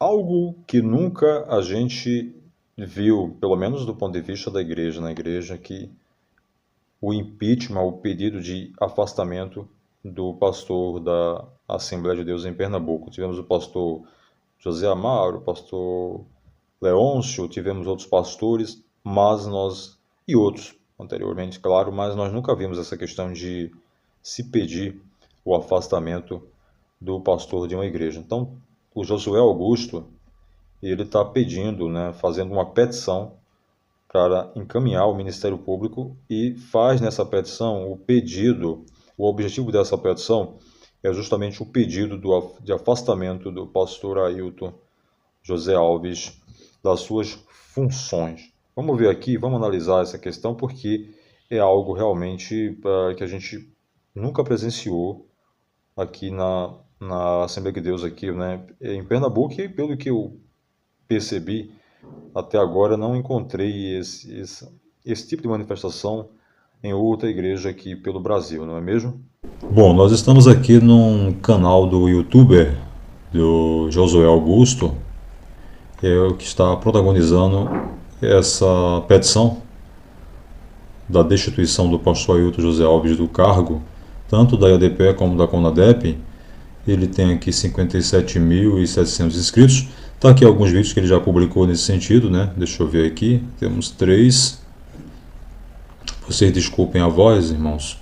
Algo que nunca a gente viu, pelo menos do ponto de vista da igreja, na igreja, que o impeachment, o pedido de afastamento do pastor da Assembleia de Deus em Pernambuco. Tivemos o pastor José Amaro, o pastor Leôncio, tivemos outros pastores, e outros anteriormente, claro, mas nós nunca vimos essa questão de se pedir o afastamento do pastor de uma igreja. Então, o Josué Augusto, ele está pedindo, né, fazendo uma petição para encaminhar ao Ministério Público e faz nessa petição o pedido, o objetivo dessa petição é justamente o pedido de afastamento do pastor Ailton José Alves das suas funções. Vamos ver aqui, vamos analisar essa questão porque é algo realmente que a gente nunca presenciou aqui na Assembleia de Deus aqui, né, em Pernambuco, e pelo que eu percebi até agora não encontrei esse tipo de manifestação em outra igreja aqui pelo Brasil, não é mesmo? Bom, nós estamos aqui num canal do YouTuber do Josué Augusto, o que está protagonizando essa petição da destituição do pastor Ailton José Alves do cargo, tanto da IADPE como da CONADEP. Ele tem aqui 57.700 inscritos. Tá aqui alguns vídeos que ele já publicou nesse sentido, né? Deixa eu ver aqui. Temos 3. Vocês desculpem a voz, irmãos.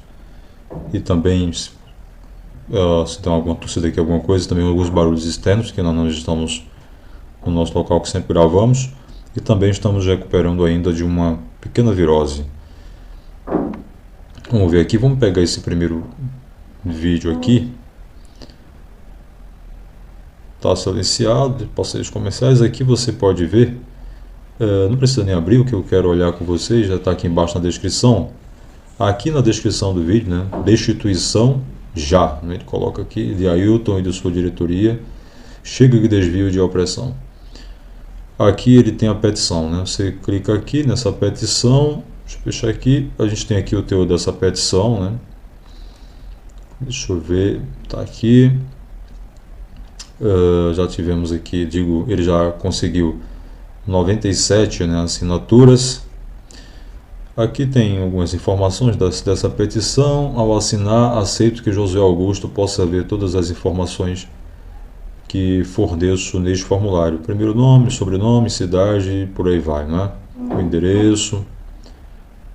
E também, se tem alguma torcida aqui, alguma coisa, também alguns barulhos externos, que nós não estamos no nosso local que sempre gravamos. E também estamos recuperando ainda de uma pequena virose. Vamos ver aqui, vamos pegar esse primeiro vídeo aqui. Está silenciado, passeios comerciais. Aqui você pode ver, não precisa nem abrir, o que eu quero olhar com vocês já está aqui embaixo na descrição. Aqui na descrição do vídeo, né, destituição já, né, ele coloca aqui, de Ailton e de sua diretoria, chega de desvio de opressão. Aqui ele tem a petição, né, você clica aqui nessa petição, deixa eu fechar aqui, a gente tem aqui o teor dessa petição, né, deixa eu ver, está aqui. Já tivemos aqui, ele já conseguiu 97, né, assinaturas. Aqui tem algumas informações dessa petição. Ao assinar, aceito que Josué Augusto possa ver todas as informações que forneço neste formulário. Primeiro nome, sobrenome, cidade, por aí vai, né? O endereço,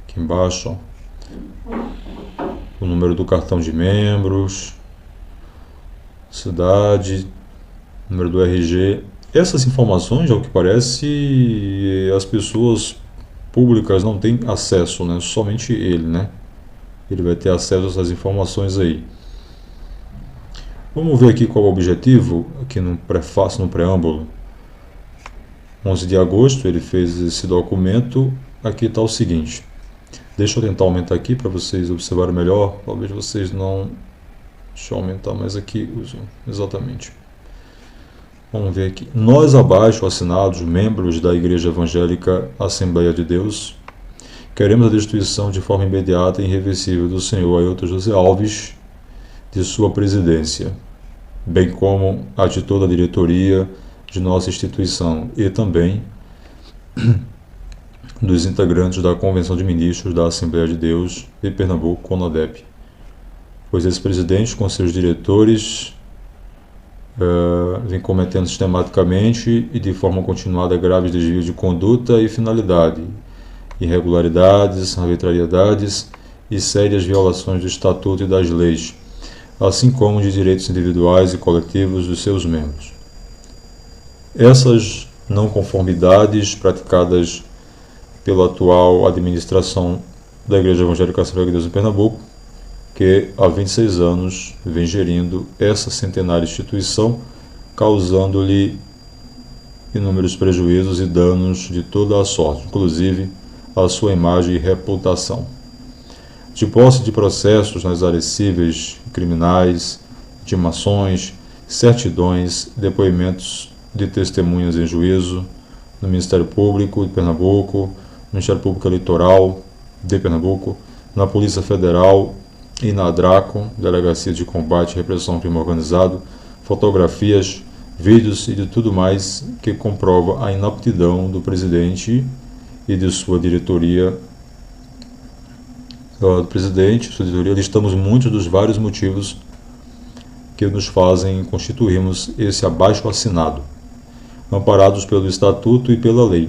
aqui embaixo, ó, o número do cartão de membros, cidade, número do RG. Essas informações, ao que parece, as pessoas públicas não têm acesso, né? Somente ele, né? Ele vai ter acesso a essas informações aí. Vamos ver aqui qual é o objetivo, aqui no prefácio, no preâmbulo. 11 de agosto ele fez esse documento. Aqui está o seguinte. Deixa eu tentar aumentar aqui para vocês observarem melhor. Talvez vocês não... Deixa eu aumentar mais aqui. Exatamente. Vamos ver aqui. Nós abaixo assinados, membros da Igreja Evangélica Assembleia de Deus, queremos a destituição de forma imediata e irreversível do senhor Ailton José Alves de sua presidência, bem como a de toda a diretoria de nossa instituição e também dos integrantes da Convenção de Ministros da Assembleia de Deus de Pernambuco, CONADEP, pois esse presidente, com seus diretores, vem cometendo sistematicamente e de forma continuada graves desvios de conduta e finalidade, irregularidades, arbitrariedades e sérias violações do Estatuto e das leis, assim como de direitos individuais e coletivos dos seus membros. Essas não conformidades praticadas pela atual administração da Igreja Evangélica Assembleia de Deus em Pernambuco, que há 26 anos vem gerindo essa centenária instituição, causando-lhe inúmeros prejuízos e danos de toda a sorte, inclusive a sua imagem e reputação. De posse de processos nas áreas cíveis, criminais, intimações, certidões, depoimentos de testemunhas em juízo, no Ministério Público de Pernambuco, no Ministério Público Eleitoral de Pernambuco, na Polícia Federal e na DRACO, Delegacia de Combate e Repressão ao Crime Organizado, fotografias, vídeos e de tudo mais que comprova a inaptidão do presidente e de sua diretoria. Do presidente, sua diretoria, listamos muitos dos vários motivos que nos fazem constituirmos esse abaixo-assinado, amparados pelo Estatuto e pela lei,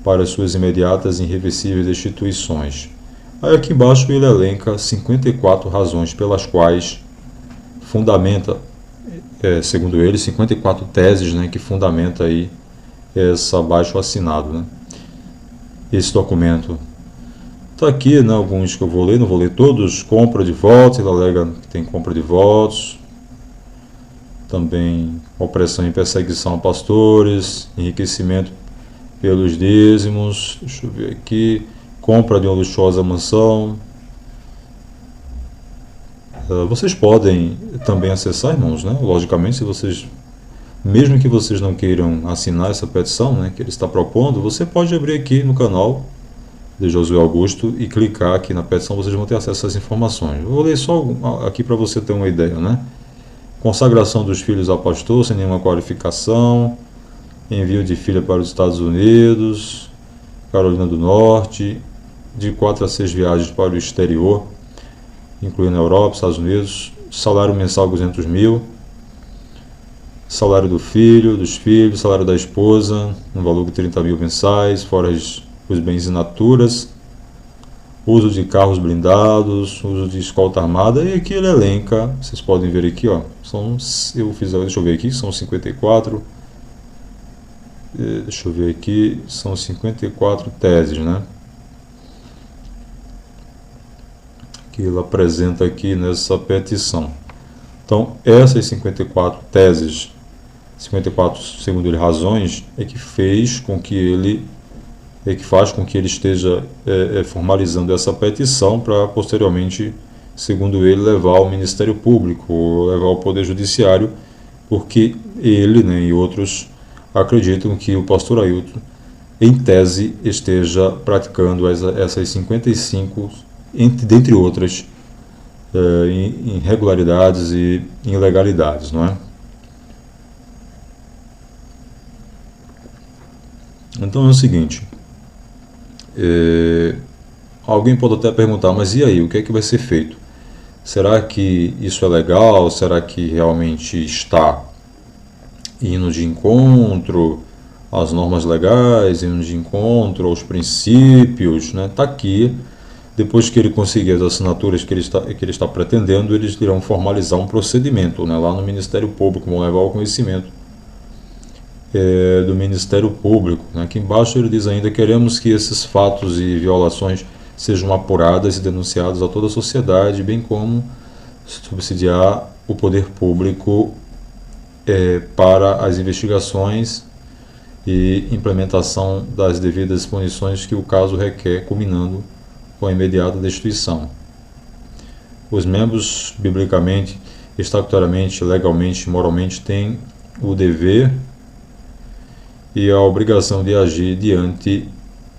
para suas imediatas e irreversíveis destituições. Aí aqui embaixo ele elenca 54 razões pelas quais fundamenta, segundo ele, 54 teses, né, que fundamenta aí esse abaixo-assinado, né. Esse documento está aqui, né, alguns que eu vou ler, não vou ler todos. Compra de votos, ele alega que tem compra de votos. Também opressão e perseguição a pastores, enriquecimento pelos dízimos, deixa eu ver aqui, compra de uma luxuosa mansão. Vocês podem também acessar, irmãos, né? Logicamente, se vocês, mesmo que vocês não queiram assinar essa petição, né, que ele está propondo, você pode abrir aqui no canal de Josué Augusto e clicar aqui na petição, vocês vão ter acesso a essas informações. Eu vou ler só aqui para você ter uma ideia, né? Consagração dos filhos a pastor sem nenhuma qualificação, envio de filha para os Estados Unidos, Carolina do Norte, de 4 a 6 viagens para o exterior, incluindo a Europa, Estados Unidos, salário mensal 200 mil, salário do filho, dos filhos, salário da esposa, um valor de 30 mil mensais, fora os bens in naturas, uso de carros blindados, uso de escolta armada, e aqui ele elenca, vocês podem ver aqui, ó, deixa eu ver aqui, são 54, deixa eu ver aqui, são 54 teses, né, que ele apresenta aqui nessa petição. Então, essas 54 teses, 54, segundo ele, razões, é que faz com que ele esteja formalizando essa petição para, posteriormente, segundo ele, levar ao Ministério Público, ou levar ao Poder Judiciário, porque ele, né, e outros acreditam que o pastor Ailton, em tese, esteja praticando essas 55, dentre outras, irregularidades e ilegalidades, não é? Então é o seguinte, alguém pode até perguntar, mas e aí, o que é que vai ser feito? Será que isso é legal? Será que realmente está indo de encontro às normas legais, indo de encontro aos princípios, né? Está aqui, depois que ele conseguir as assinaturas que ele está pretendendo, eles irão formalizar um procedimento, né, lá no Ministério Público, vão levar ao conhecimento do Ministério Público. Aqui embaixo ele diz ainda: queremos que esses fatos e violações sejam apuradas e denunciados a toda a sociedade, bem como subsidiar o poder público para as investigações e implementação das devidas punições que o caso requer, culminando com a imediata destituição. Os membros, biblicamente, estatutoriamente, legalmente, moralmente, têm o dever e a obrigação de agir diante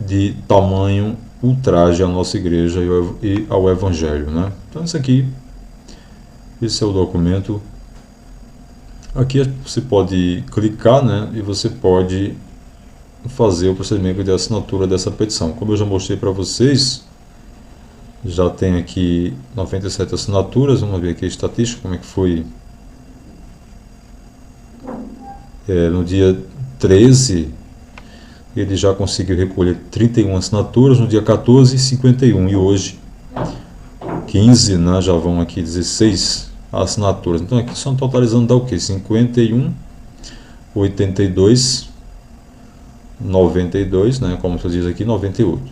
de tamanho ultraje à nossa igreja e ao Evangelho, né? Então esse é o documento. Aqui você pode clicar, né, e você pode fazer o procedimento de assinatura dessa petição. Como eu já mostrei para vocês, já tem aqui 97 assinaturas. Vamos ver aqui a estatística, como é que foi no dia 13, ele já conseguiu recolher 31 assinaturas, no dia 14, 51, e hoje 15, né, já vão aqui 16 assinaturas. Então aqui só totalizando dá o que? 51, 82, 92, né, como se diz aqui, 98.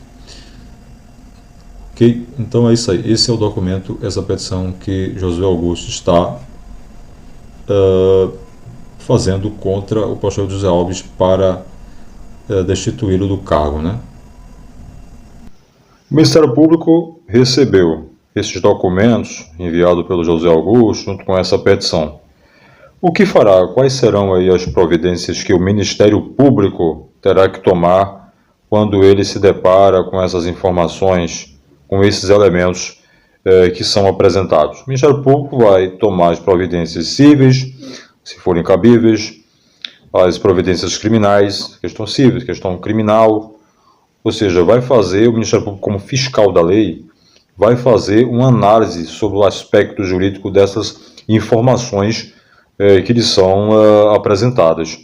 Ok? Então é isso aí. Esse é o documento, essa petição que Josué Augusto está fazendo contra o pastor José Alves para destituí-lo do cargo, né? O Ministério Público recebeu esses documentos enviados pelo José Augusto junto com essa petição. O que fará? Quais serão aí as providências que o Ministério Público terá que tomar quando ele se depara com essas informações, com esses elementos que são apresentados? O Ministério Público vai tomar as providências cíveis, se forem cabíveis, as providências criminais, questão civil, questão criminal, ou seja, vai fazer, o Ministério Público como fiscal da lei, vai fazer uma análise sobre o aspecto jurídico dessas informações que lhes são apresentadas.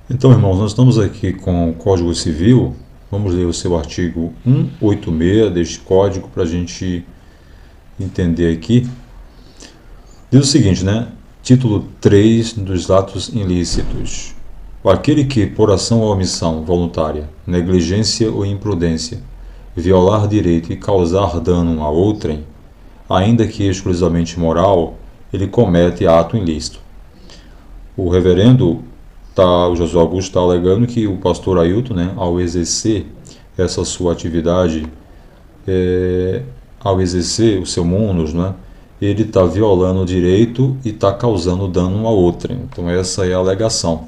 Então, irmãos, nós estamos aqui com o Código Civil. Vamos ler o seu artigo 186 deste código para a gente entender aqui. Diz o seguinte, né? Título 3 dos atos ilícitos. Aquele que, por ação ou omissão voluntária, negligência ou imprudência, violar direito e causar dano a outrem, ainda que exclusivamente moral, ele comete ato ilícito. O reverendo, o Josué Augusto está alegando que o pastor Ailton, né, ao exercer essa sua atividade, ao exercer o seu munus, né, ele está violando o direito e está causando dano a outrem. Então essa é a alegação.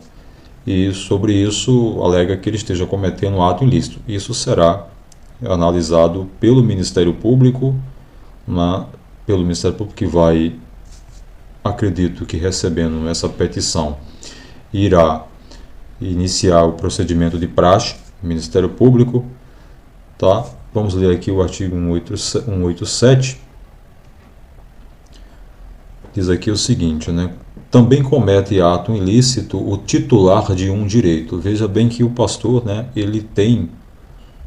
E sobre isso alega que ele esteja cometendo ato ilícito. Isso será analisado pelo Ministério Público, pelo Ministério Público que vai, acredito que recebendo essa petição, irá iniciar o procedimento de praxe, Ministério Público, tá? Vamos ler aqui o artigo 187. Diz aqui o seguinte, né? Também comete ato ilícito o titular de um direito. Veja bem que o pastor, né, ele tem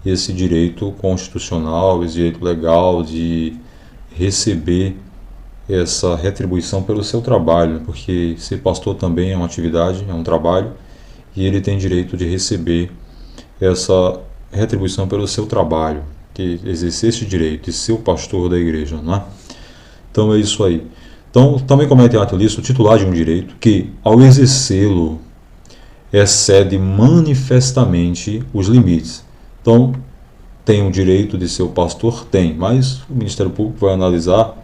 esse direito constitucional, esse direito legal de receber essa retribuição pelo seu trabalho, porque ser pastor também é uma atividade, é um trabalho, e ele tem direito de receber essa retribuição pelo seu trabalho, que exercer esse direito de ser o pastor da igreja, não é? Então é isso aí. Então, também comete ato ilícito o titular de um direito que, ao exercê-lo, excede manifestamente os limites. Então, tem o direito de ser o pastor? Tem, mas o Ministério Público vai analisar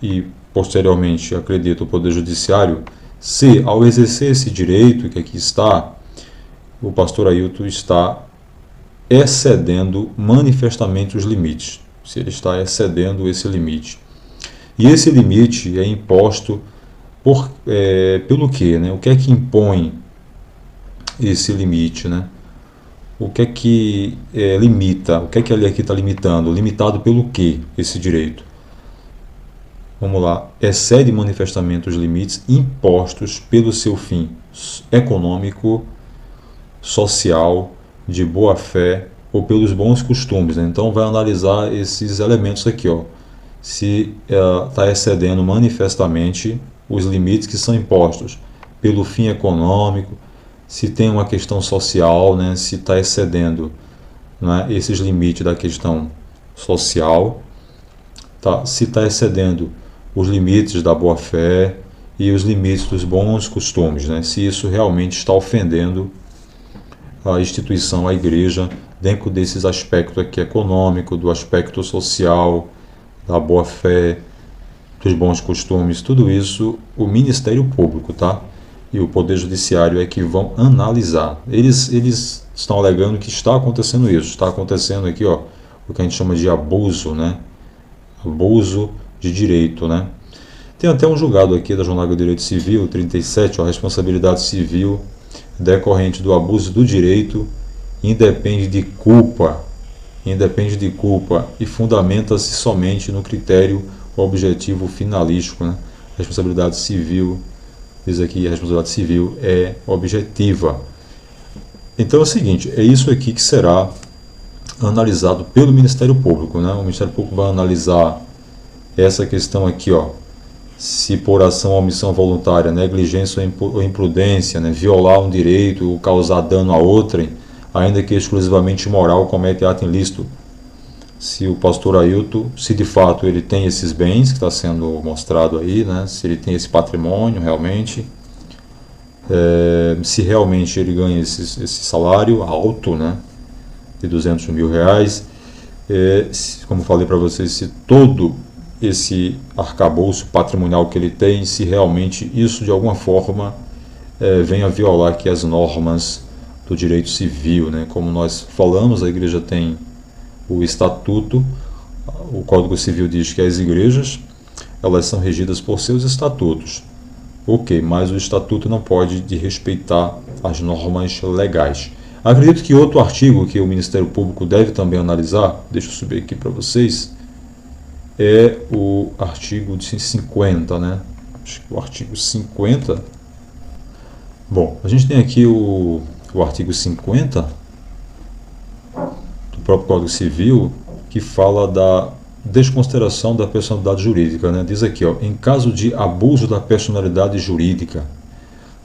e, posteriormente, acredito, o Poder Judiciário, se, ao exercer esse direito, que aqui está, o pastor Ailton está excedendo manifestamente os limites, se ele está excedendo esse limite. E esse limite é imposto pelo quê, né? O que é que impõe esse limite, né? O que é que limita? O que é que ele aqui está limitando? Limitado pelo quê esse direito? Vamos lá. Excede manifestamente os limites impostos pelo seu fim econômico, social, de boa-fé ou pelos bons costumes, né? Então vai analisar esses elementos aqui, ó. Se está excedendo manifestamente os limites que são impostos pelo fim econômico, se tem uma questão social, né, se está excedendo, né, esses limites da questão social, tá, se está excedendo os limites da boa-fé e os limites dos bons costumes, né, se isso realmente está ofendendo a instituição, a igreja, dentro desses aspectos aqui econômico, do aspecto social, da boa-fé, dos bons costumes, tudo isso o Ministério Público, tá? E o Poder Judiciário é que vão analisar. Eles estão alegando que está acontecendo isso, está acontecendo aqui, ó, o que a gente chama de abuso, né? Abuso de direito, né? Tem até um julgado aqui da Jornada do Direito Civil, 37, ó, responsabilidade civil decorrente do abuso do direito independe de culpa e fundamenta-se somente no critério objetivo finalístico, né? Responsabilidade civil, diz aqui, a responsabilidade civil é objetiva. Então é o seguinte, é isso aqui que será analisado pelo Ministério Público, né? O Ministério Público vai analisar essa questão aqui, ó, se por ação ou omissão voluntária, negligência ou imprudência, né, violar um direito ou causar dano a outrem, ainda que exclusivamente moral, comete ato ilícito. Se o pastor Ailton, se de fato ele tem esses bens, que está sendo mostrado aí, né, se ele tem esse patrimônio realmente, se realmente ele ganha esse salário alto, né, de 200 mil reais, como falei para vocês, se todo esse arcabouço patrimonial que ele tem, se realmente isso de alguma forma vem a violar aqui as normas do direito civil, né? Como nós falamos, a igreja tem o estatuto, o Código Civil diz que as igrejas elas são regidas por seus estatutos, ok, mas o Estatuto não pode desrespeitar as normas legais. Acredito que outro artigo que o Ministério Público deve também analisar, deixa eu subir aqui para vocês, é o artigo 50, né? Acho que o artigo 50. Bom, a gente tem aqui o artigo 50 do próprio Código Civil, que fala da desconsideração da personalidade jurídica, né? Diz aqui, ó, em caso de abuso da personalidade jurídica,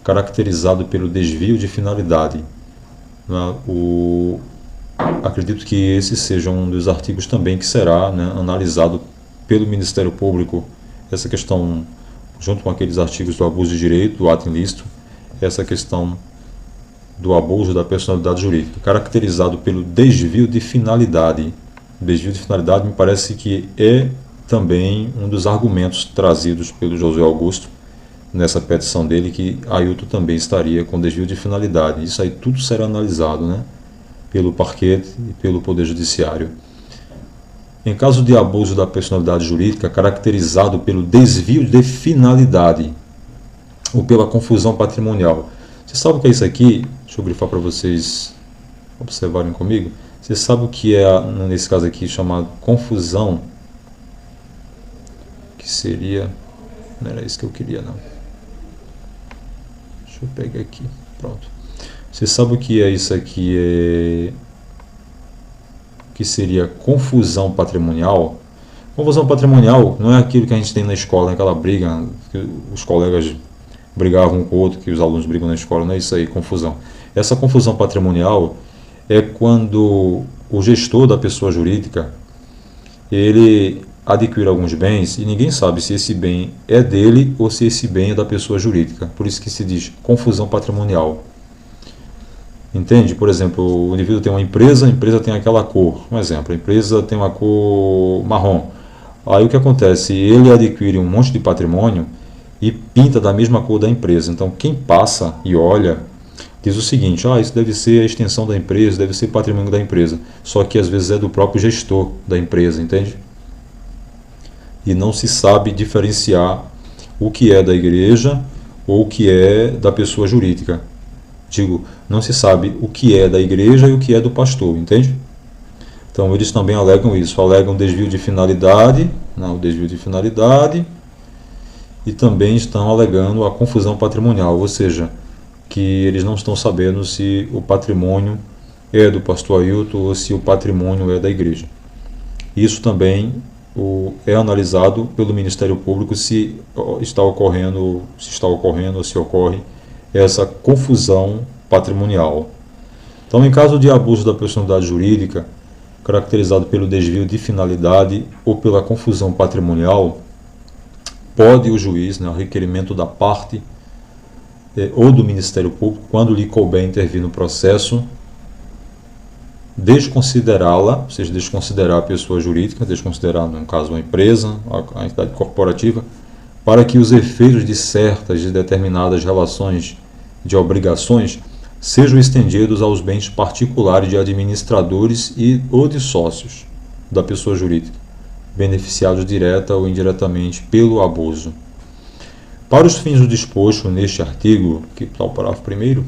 caracterizado pelo desvio de finalidade, né? Acredito que esse seja um dos artigos também que será, né, analisado pelo Ministério Público, essa questão, junto com aqueles artigos do abuso de direito, do ato ilícito, essa questão do abuso da personalidade jurídica, caracterizado pelo desvio de finalidade. Desvio de finalidade me parece que é também um dos argumentos trazidos pelo Josué Augusto nessa petição dele, que Ailton também estaria com desvio de finalidade. Isso aí tudo será analisado, né, pelo parquet e pelo Poder Judiciário. Em caso de abuso da personalidade jurídica caracterizado pelo desvio de finalidade ou pela confusão patrimonial. Você sabe o que é isso aqui? Deixa eu grifar para vocês observarem comigo. Você sabe o que é, nesse caso aqui, chamado confusão? Que seria... Não era isso que eu queria, não. Deixa eu pegar aqui. Pronto. Você sabe o que é isso aqui? Que seria confusão patrimonial? Confusão patrimonial não é aquilo que a gente tem na escola, aquela briga que os colegas brigavam um com o outro, que os alunos brigam na escola, não é isso aí, confusão. Essa confusão patrimonial é quando o gestor da pessoa jurídica, ele adquire alguns bens e ninguém sabe se esse bem é dele ou se esse bem é da pessoa jurídica. Por isso que se diz confusão patrimonial. Entende? Por exemplo, o indivíduo tem uma empresa, a empresa tem aquela cor. Um exemplo, a empresa tem uma cor marrom. Aí o que acontece? Ele adquire um monte de patrimônio e pinta da mesma cor da empresa. Então, quem passa e olha, diz o seguinte, isso deve ser a extensão da empresa, deve ser patrimônio da empresa. Só que às vezes é do próprio gestor da empresa, entende? E não se sabe diferenciar o que é da igreja ou o que é da pessoa jurídica. Digo, não se sabe o que é da igreja e o que é do pastor, entende? Então eles também alegam isso, alegam desvio de finalidade, o desvio de finalidade, e também estão alegando a confusão patrimonial, ou seja, que eles não estão sabendo se o patrimônio é do pastor Ailton ou se o patrimônio é da igreja. Isso também é analisado pelo Ministério Público se está ocorrendo ou se ocorre essa confusão patrimonial. Então, em caso de abuso da personalidade jurídica, caracterizado pelo desvio de finalidade ou pela confusão patrimonial, pode o juiz, o requerimento da parte ou do Ministério Público, quando lhe couber intervir no processo, desconsiderá-la, ou seja, desconsiderar a pessoa jurídica, desconsiderar, no caso, uma empresa, a entidade corporativa, para que os efeitos de certas e determinadas relações de obrigações sejam estendidos aos bens particulares de administradores ou de sócios da pessoa jurídica, beneficiados direta ou indiretamente pelo abuso. Para os fins do disposto neste artigo, que está o parágrafo 1º,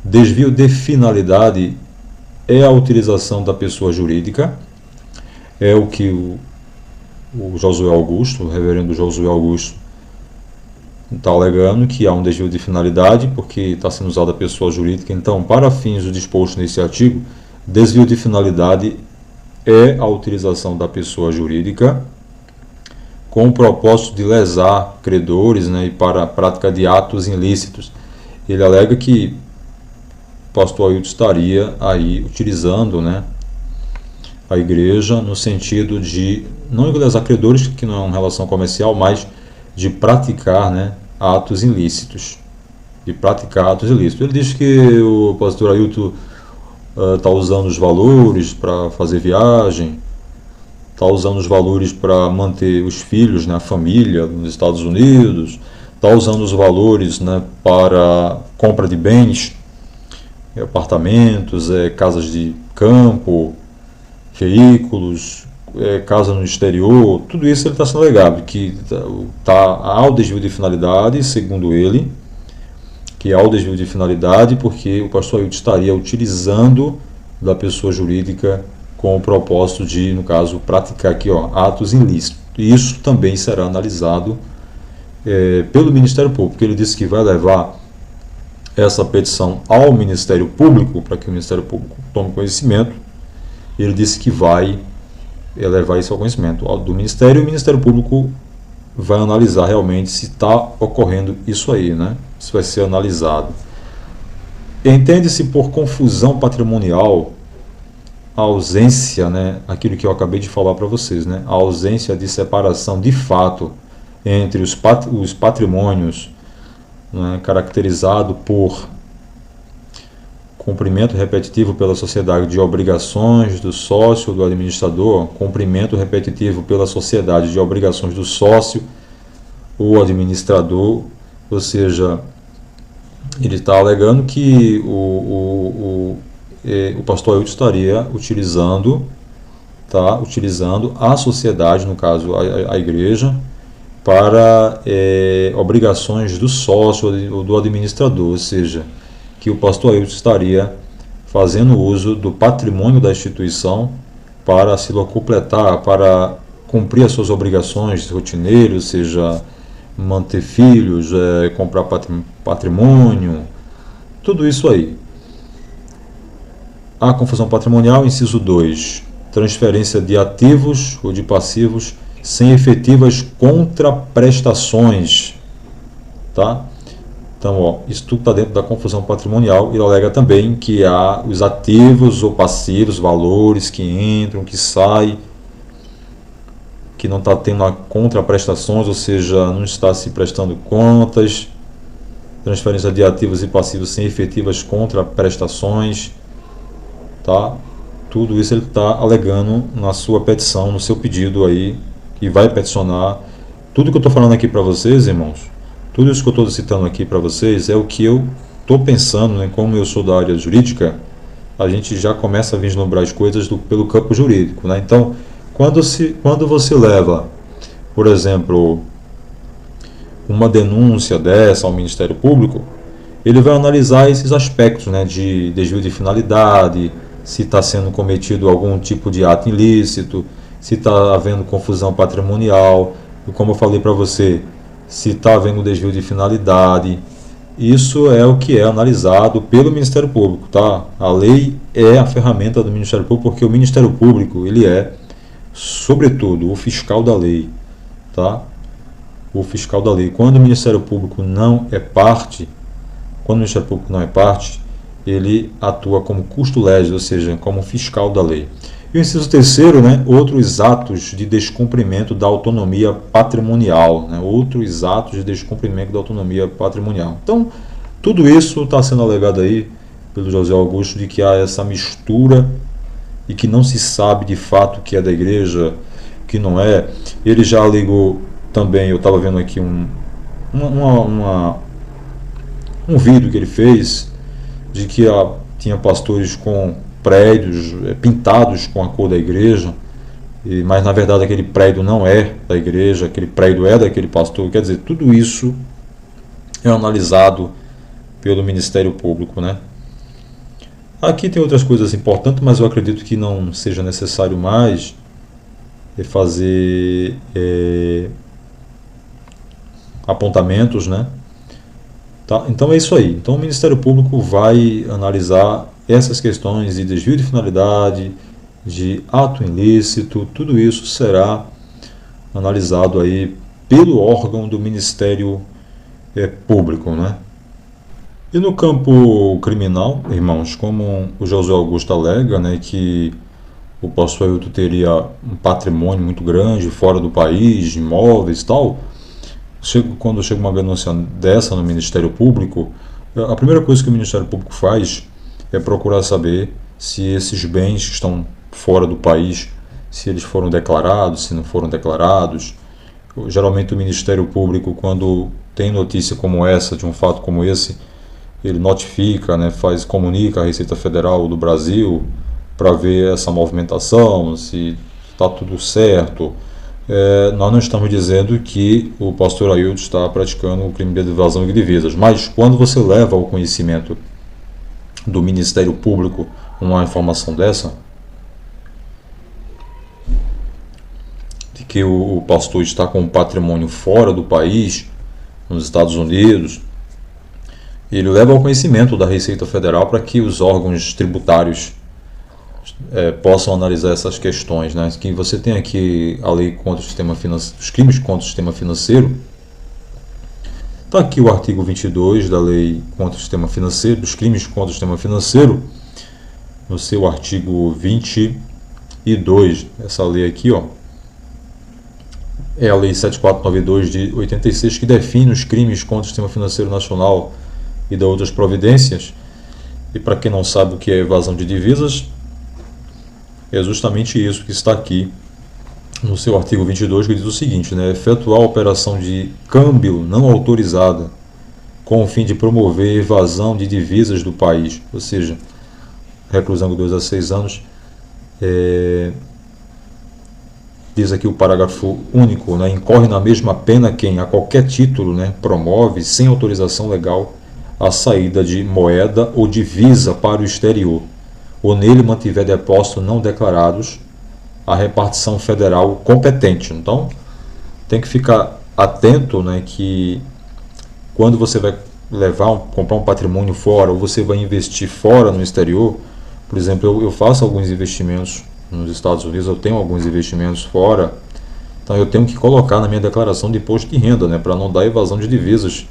desvio de finalidade é a utilização da pessoa jurídica, é o que o Josué Augusto, o reverendo Josué Augusto, está alegando que há um desvio de finalidade, porque está sendo usada a pessoa jurídica. Então, para fins do disposto nesse artigo, desvio de finalidade é a utilização da pessoa jurídica com o propósito de lesar credores, e para a prática de atos ilícitos. Ele alega que o pastor Ailton estaria aí utilizando, a igreja no sentido de não lesar credores, que não é uma relação comercial, mas de praticar, atos ilícitos. Ele diz que o pastor Ailton está usando os valores para fazer viagem, está usando os valores para manter os filhos, a família nos Estados Unidos, está usando os valores, para compra de bens, apartamentos, casas de campo, veículos, casa no exterior, tudo isso ele está sendo alegado, que há o desvio de finalidade, segundo ele, que há o desvio de finalidade porque o pastor Ailton estaria utilizando da pessoa jurídica com o propósito de, no caso, praticar aqui, atos ilícitos. E isso também será analisado pelo Ministério Público. Ele disse que vai levar essa petição ao Ministério Público, para que o Ministério Público tome conhecimento. Ele disse que vai levar isso ao conhecimento do Ministério, e o Ministério Público vai analisar realmente se está ocorrendo isso aí, né? Isso vai ser analisado. Entende-se por confusão patrimonial a ausência, né, aquilo que eu acabei de falar para vocês, né, a ausência de separação de fato entre os patrimônios, né, caracterizado por cumprimento repetitivo pela sociedade de obrigações do sócio ou do administrador, cumprimento repetitivo pela sociedade de obrigações do sócio ou administrador, ou seja, ele está alegando que o pastor Ailton estaria utilizando a sociedade, no caso a igreja, para obrigações do sócio ou do administrador, ou seja, que o pastor Ailton estaria fazendo uso do patrimônio da instituição para se locupletar, para cumprir as suas obrigações rotineiras, ou seja, manter filhos, comprar patrimônio, tudo isso aí. A confusão patrimonial, inciso 2, transferência de ativos ou de passivos sem efetivas contraprestações, tá? Então, isso tudo está dentro da confusão patrimonial. Ele alega também que há os ativos ou passivos, valores que entram, que saem, que não está tendo contraprestações, ou seja, não está se prestando contas, transferência de ativos e passivos sem efetivas contraprestações, tá? Tudo isso ele está alegando na sua petição, no seu pedido aí, que vai peticionar. Tudo que eu estou falando aqui para vocês, irmãos, tudo isso que eu estou citando aqui para vocês é o que eu estou pensando, né? Como eu sou da área jurídica, a gente já começa a vislumbrar as coisas pelo campo jurídico, né? Então, quando você leva, por exemplo, uma denúncia dessa ao Ministério Público, ele vai analisar esses aspectos, né? De desvio de finalidade, se está sendo cometido algum tipo de ato ilícito, se está havendo confusão patrimonial, e como eu falei para você, se está havendo desvio de finalidade. Isso é o que é analisado pelo Ministério Público, tá? A lei é a ferramenta do Ministério Público, porque o Ministério Público, ele é, sobretudo, o fiscal da lei, tá? O fiscal da lei. Quando o Ministério Público não é parte, ele atua como custo-legis, ou seja, como fiscal da lei. E o inciso 3º, né, outros atos de descumprimento da autonomia patrimonial, né, outros atos de descumprimento da autonomia patrimonial. Então, tudo isso está sendo alegado aí pelo José Augusto, de que há essa mistura e que não se sabe de fato o que é da igreja, o que não é. Ele já alegou também, eu estava vendo aqui um vídeo que ele fez, de que tinha pastores com prédios pintados com a cor da igreja, mas na verdade aquele prédio não é da igreja, aquele prédio é daquele pastor. Quer dizer, tudo isso é analisado pelo Ministério Público, né? Aqui tem outras coisas importantes, mas eu acredito que não seja necessário mais fazer apontamentos, né? Tá? Então é isso aí. Então o Ministério Público vai analisar essas questões de desvio de finalidade, de ato ilícito, tudo isso será analisado aí pelo órgão do Ministério Público, né? E no campo criminal, irmãos, como o José Augusto alega, né, que o pastor Ailton teria um patrimônio muito grande fora do país, de imóveis e tal, quando chega uma denúncia dessa no Ministério Público, a primeira coisa que o Ministério Público faz é procurar saber se esses bens estão fora do país, se eles foram declarados, se não foram declarados. Geralmente o Ministério Público, quando tem notícia como essa, de um fato como esse, ele notifica, né, comunica a Receita Federal do Brasil para ver essa movimentação, se está tudo certo. Nós não estamos dizendo que o pastor Ailton está praticando o crime de evasão de divisas, mas quando você leva ao conhecimento do Ministério Público uma informação dessa, de que o pastor está com um patrimônio fora do país, nos Estados Unidos, ele leva ao conhecimento da Receita Federal para que os órgãos tributários possam analisar essas questões, né? Que você tem aqui a lei contra o sistema financeiro, os crimes contra o sistema financeiro. Está aqui o artigo 22 da lei contra o sistema financeiro, dos crimes contra o sistema financeiro, no seu artigo 22. Essa lei aqui, ó, é a lei 7492 de 86, que define os crimes contra o sistema financeiro nacional e dá outras providências. E para quem não sabe o que é evasão de divisas, é justamente isso que está aqui no seu artigo 22, que diz o seguinte, né? Efetuar a operação de câmbio não autorizada com o fim de promover evasão de divisas do país, ou seja, reclusão de 2 a 6 anos. Diz aqui o parágrafo único, né? Incorre na mesma pena quem, a qualquer título, né, promove, sem autorização legal, a saída de moeda ou divisa para o exterior, ou nele mantiver depósito não declarados à repartição federal competente. Então, tem que ficar atento, né, que quando você vai comprar um patrimônio fora, ou você vai investir fora no exterior, por exemplo, eu faço alguns investimentos nos Estados Unidos, eu tenho alguns investimentos fora, então eu tenho que colocar na minha declaração de imposto de renda, né, para não dar evasão de divisas.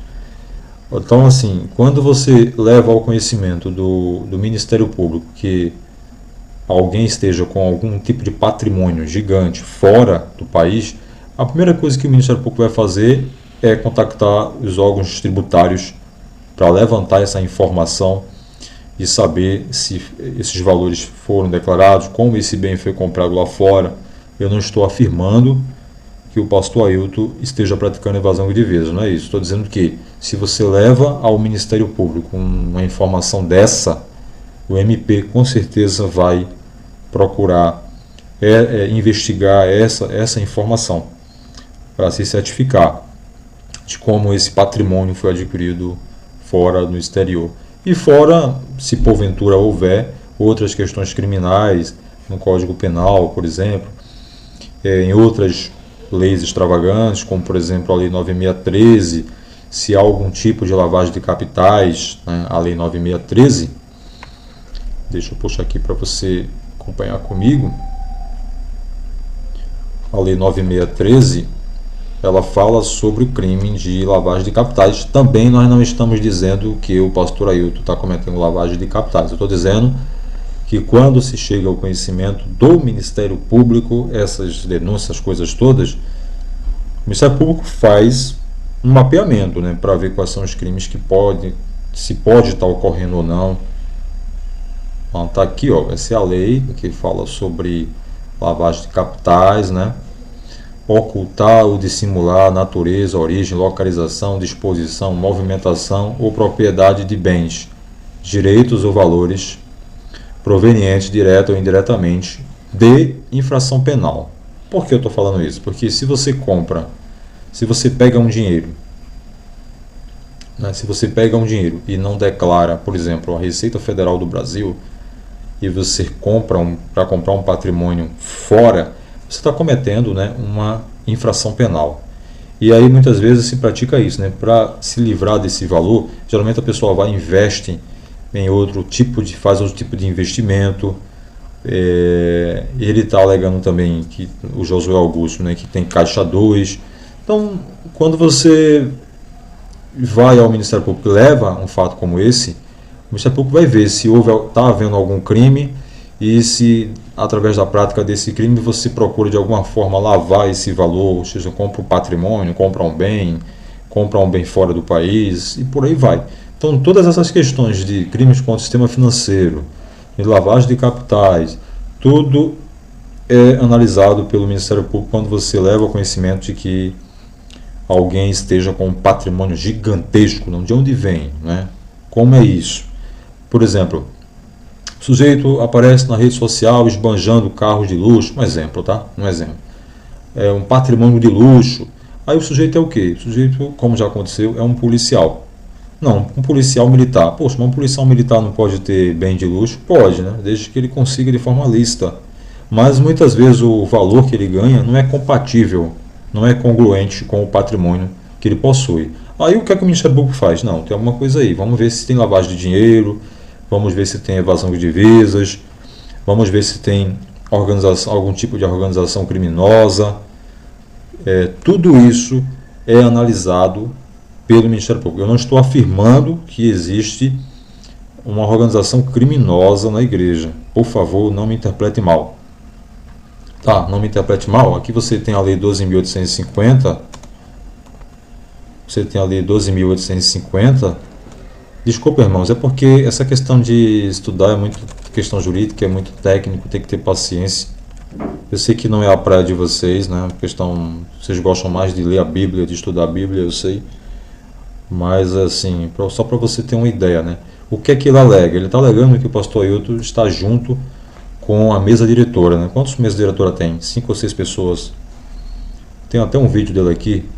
Então, assim, quando você leva ao conhecimento do Ministério Público que alguém esteja com algum tipo de patrimônio gigante fora do país, a primeira coisa que o Ministério Público vai fazer é contactar os órgãos tributários para levantar essa informação e saber se esses valores foram declarados, como esse bem foi comprado lá fora. Eu não estou afirmando que o pastor Ailton esteja praticando evasão de divisas, não é isso. Estou dizendo que se você leva ao Ministério Público uma informação dessa, o MP com certeza vai procurar investigar essa informação para se certificar de como esse patrimônio foi adquirido fora no exterior. E fora, se porventura houver outras questões criminais no Código Penal, por exemplo, em outras leis extravagantes, como por exemplo a Lei 9613, se há algum tipo de lavagem de capitais, né, a Lei 9613, deixa eu puxar aqui para você acompanhar comigo. A Lei 9613, ela fala sobre o crime de lavagem de capitais. Também nós não estamos dizendo que o pastor Ailton está cometendo lavagem de capitais. Eu estou dizendo que quando se chega ao conhecimento do Ministério Público, essas denúncias, coisas todas, o Ministério Público faz um mapeamento, né, para ver quais são os crimes que se pode estar ocorrendo ou não. Então, tá aqui, ó, essa é a lei que fala sobre lavagem de capitais, né? Ocultar ou dissimular a natureza, origem, localização, disposição, movimentação ou propriedade de bens, direitos ou valores provenientes, direta ou indiretamente, de infração penal. Por que eu estou falando isso? Porque se você pega um dinheiro, né, se você pega um dinheiro e não declara, por exemplo, a Receita Federal do Brasil, e você para comprar um patrimônio fora, você está cometendo, né, uma infração penal. E aí muitas vezes se pratica isso, né? Para se livrar desse valor, geralmente a pessoa vai e investe em faz outro tipo de investimento. Ele está alegando também que o Josué Augusto, né, que tem caixa 2. Então, quando você vai ao Ministério Público e leva um fato como esse, o Ministério Público vai ver se está havendo algum crime e se, através da prática desse crime, você procura de alguma forma lavar esse valor, ou seja, compra um patrimônio, compra um bem fora do país e por aí vai. Então, todas essas questões de crimes contra o sistema financeiro, de lavagem de capitais, tudo é analisado pelo Ministério Público quando você leva ao conhecimento de que alguém esteja com um patrimônio gigantesco. De onde vem, né? Como é isso? Por exemplo, O sujeito aparece na rede social esbanjando carros de luxo, um exemplo, tá? Um exemplo. É um patrimônio de luxo. Aí o sujeito é o quê? O sujeito, como já aconteceu, é um policial. Não, um policial militar. Poxa, mas um policial militar não pode ter bem de luxo? Pode, né? Desde que ele consiga de forma lícita. Mas muitas vezes o valor que ele ganha não é compatível, não é congruente com o patrimônio que ele possui. Aí o que é que o Ministério Público faz? Não, tem alguma coisa aí. Vamos ver se tem lavagem de dinheiro, vamos ver se tem evasão de divisas, vamos ver se tem algum tipo de organização criminosa. Tudo isso é analisado pelo Ministério Público. Eu não estou afirmando que existe uma organização criminosa na igreja. Por favor, não me interprete mal. Tá, não me interprete mal. Aqui você tem a Lei 12.850. Você tem a Lei 12.850. Desculpa, irmãos, é porque essa questão de estudar é muito questão jurídica, é muito técnico, tem que ter paciência. Eu sei que não é a praia de vocês, né? Vocês gostam mais de ler a Bíblia, de estudar a Bíblia, eu sei. Mas, assim, só para você ter uma ideia, né? O que é que ele alega? Ele está alegando que o pastor Ailton está junto com a mesa diretora, né? Quantas mesas diretora tem? 5 ou 6 pessoas. Tem até um vídeo dele aqui.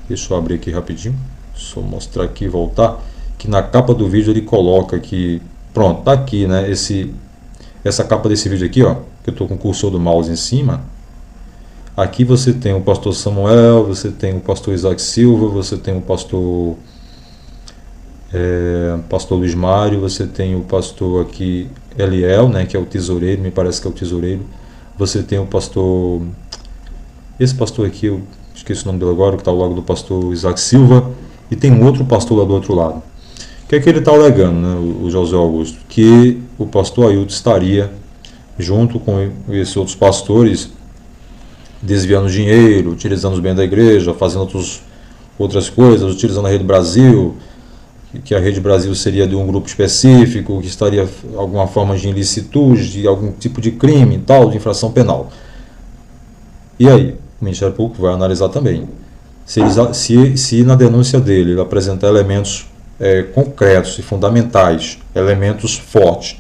Deixa eu abrir aqui rapidinho. Só mostrar aqui e voltar. Que na capa do vídeo ele coloca que... Pronto, tá aqui, né? Essa capa desse vídeo aqui, ó. Que eu estou com o cursor do mouse em cima. Aqui você tem o pastor Samuel, você tem o pastor Isaac Silva, você tem o pastor Luiz Mário, você tem o pastor aqui Eliel, né, que é o tesoureiro, me parece que é o tesoureiro. Você tem o pastor, esse pastor aqui, eu esqueci o nome dele agora, que está ao lado do pastor Isaac Silva, e tem um outro pastor lá do outro lado. O que é que ele está alegando, né, o José Augusto? Que o pastor Ailton estaria junto com esses outros pastores desviando dinheiro, utilizando os bens da igreja, fazendo outras coisas, utilizando a Rede Brasil, que a Rede Brasil seria de um grupo específico, que estaria alguma forma de ilicitude, de algum tipo de crime, tal, de infração penal. E aí, o Ministério Público vai analisar também. Se na denúncia dele ele apresentar elementos concretos e fundamentais, elementos fortes,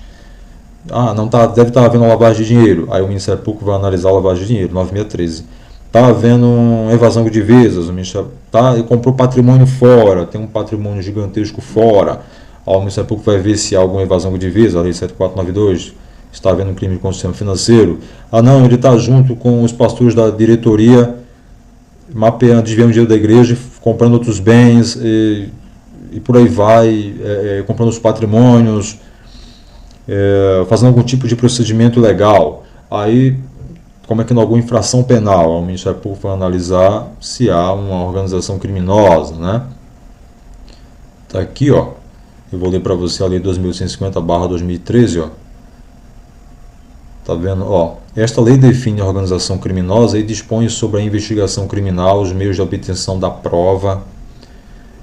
deve estar havendo lavagem de dinheiro, aí o Ministério Público vai analisar a lavagem de dinheiro, 9613. Está havendo evasão de divisas, ele comprou patrimônio fora, tem um patrimônio gigantesco fora, aí o Ministério Público vai ver se há alguma evasão de divisa, a Lei 7492, está havendo um crime de consumo financeiro. Não, ele está junto com os pastores da diretoria, mapeando, desviando dinheiro da igreja, comprando outros bens, e por aí vai, comprando os patrimônios, fazendo algum tipo de procedimento legal. Aí, como é que não há alguma infração penal? O Ministério Público vai analisar se há uma organização criminosa, né? Tá aqui, ó. Eu vou ler para você a Lei 2.150/2013, ó. Tá vendo? Ó, esta lei define a organização criminosa e dispõe sobre a investigação criminal, os meios de obtenção da prova,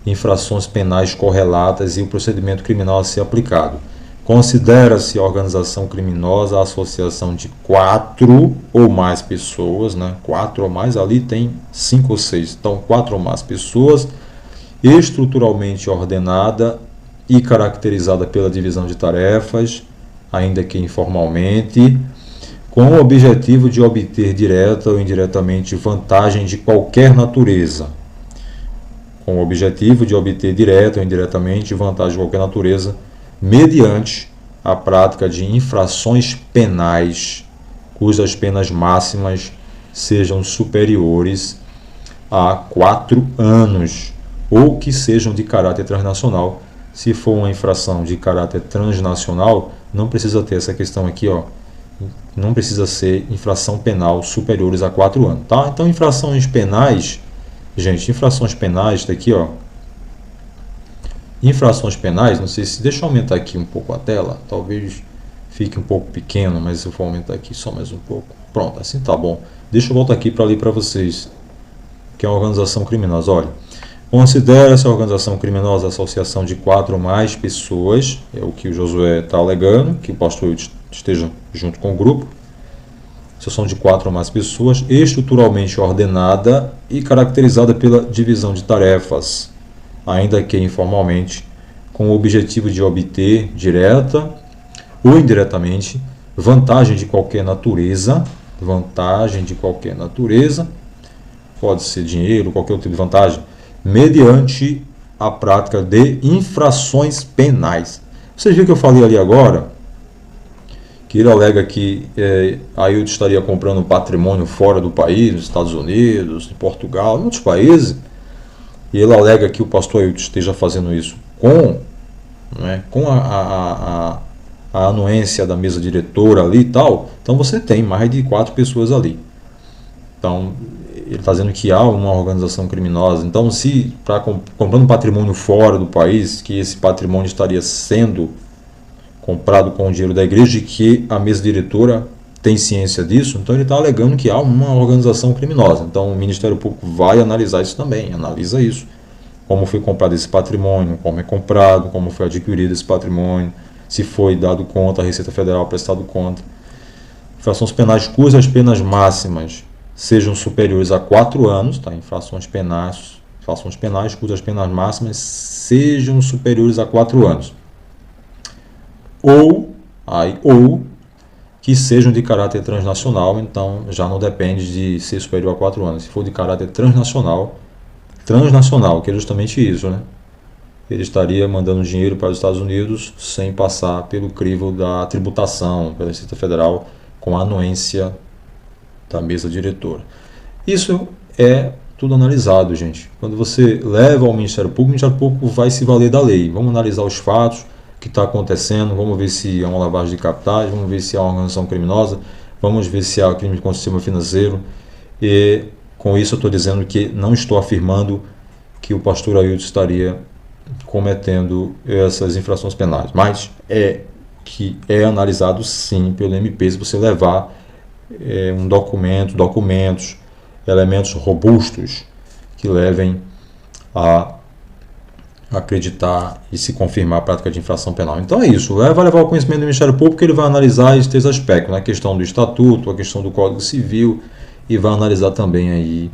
infrações penais correlatas e o procedimento criminal a ser aplicado. Considera-se a organização criminosa a associação de 4 ou mais pessoas, né? 4 ou mais, ali tem 5 ou 6, então 4 ou mais pessoas, estruturalmente ordenada e caracterizada pela divisão de tarefas, ainda que informalmente, com o objetivo de obter direta ou indiretamente vantagem de qualquer natureza. Com o objetivo de obter direta ou indiretamente vantagem de qualquer natureza, mediante a prática de infrações penais cujas penas máximas sejam superiores a 4 anos ou que sejam de caráter transnacional. Se for uma infração de caráter transnacional, não precisa ter essa questão aqui, ó. Não precisa ser infração penal superiores a 4 anos, tá? Então, infrações penais, gente, infrações penais, tá aqui, ó. Infrações penais, não sei se... Deixa eu aumentar aqui um pouco a tela, talvez fique um pouco pequeno, mas eu vou aumentar aqui só mais um pouco. Pronto, assim tá bom. Deixa eu voltar aqui para ler para vocês, que é uma organização criminosa. Olha, considera-se a organização criminosa a associação de 4 ou mais pessoas, é o que o Josué está alegando, que o pastor esteja junto com o grupo, associação de 4 ou mais pessoas, estruturalmente ordenada e caracterizada pela divisão de tarefas, ainda que informalmente, com o objetivo de obter direta ou indiretamente, vantagem de qualquer natureza, pode ser dinheiro, qualquer outro tipo de vantagem, mediante a prática de infrações penais. Vocês viram que eu falei ali agora, que ele alega que Ailton estaria comprando patrimônio fora do país, nos Estados Unidos, em Portugal, em outros países, e ele alega que o pastor Ailton esteja fazendo isso com a anuência da mesa diretora ali e tal. Então você tem mais de 4 pessoas ali. Então ele está dizendo que há uma organização criminosa. Então, se está comprando patrimônio fora do país, que esse patrimônio estaria sendo comprado com o dinheiro da igreja e que a mesa diretora tem ciência disso, então ele está alegando que há uma organização criminosa. Então o Ministério Público vai analisar isso também, analisa isso. Como foi comprado esse patrimônio, como é comprado, como foi adquirido esse patrimônio, se foi dado conta, a Receita Federal prestado conta. Infrações penais cujas penas máximas sejam superiores a 4 anos, tá? Infrações penais cujas penas máximas sejam superiores a 4 anos. Ou que sejam de caráter transnacional, então já não depende de ser superior a 4 anos. Se for de caráter transnacional, que é justamente isso, né? Ele estaria mandando dinheiro para os Estados Unidos sem passar pelo crivo da tributação, pela Receita Federal, com a anuência da mesa diretora. Isso é tudo analisado, gente. Quando você leva ao Ministério Público, o Ministério Público vai se valer da lei. Vamos analisar os fatos, o que está acontecendo, vamos ver se há uma lavagem de capitais, vamos ver se há uma organização criminosa, vamos ver se há crime contra o sistema financeiro. E com isso eu estou dizendo que não estou afirmando que o pastor Ailton estaria cometendo essas infrações penais, mas que é analisado sim pelo MP se você levar documentos, elementos robustos que levem a acreditar e se confirmar a prática de infração penal. Então é isso, vai levar ao conhecimento do Ministério Público, ele vai analisar esses aspectos, a questão do estatuto, a questão do Código Civil, e vai analisar também aí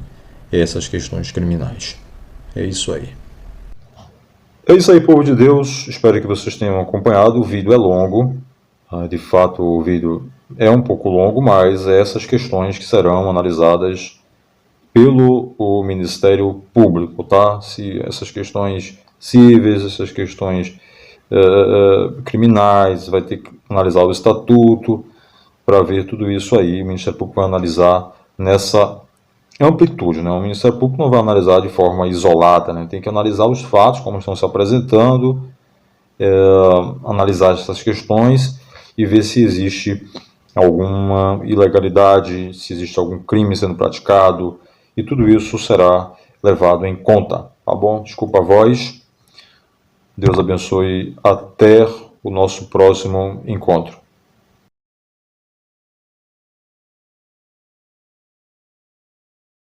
essas questões criminais. É isso aí. É isso aí, povo de Deus, espero que vocês tenham acompanhado. O vídeo é longo, de fato o vídeo é um pouco longo, mas essas questões que serão analisadas pelo Ministério Público, tá? Se essas questões cíveis, essas questões criminais, vai ter que analisar o estatuto para ver tudo isso aí. O Ministério Público vai analisar nessa amplitude, né? O Ministério Público não vai analisar de forma isolada, né? Tem que analisar os fatos, como estão se apresentando, analisar essas questões e ver se existe alguma ilegalidade, se existe algum crime sendo praticado, e tudo isso será levado em conta, tá bom? Desculpa a voz. Deus abençoe. Até o nosso próximo encontro.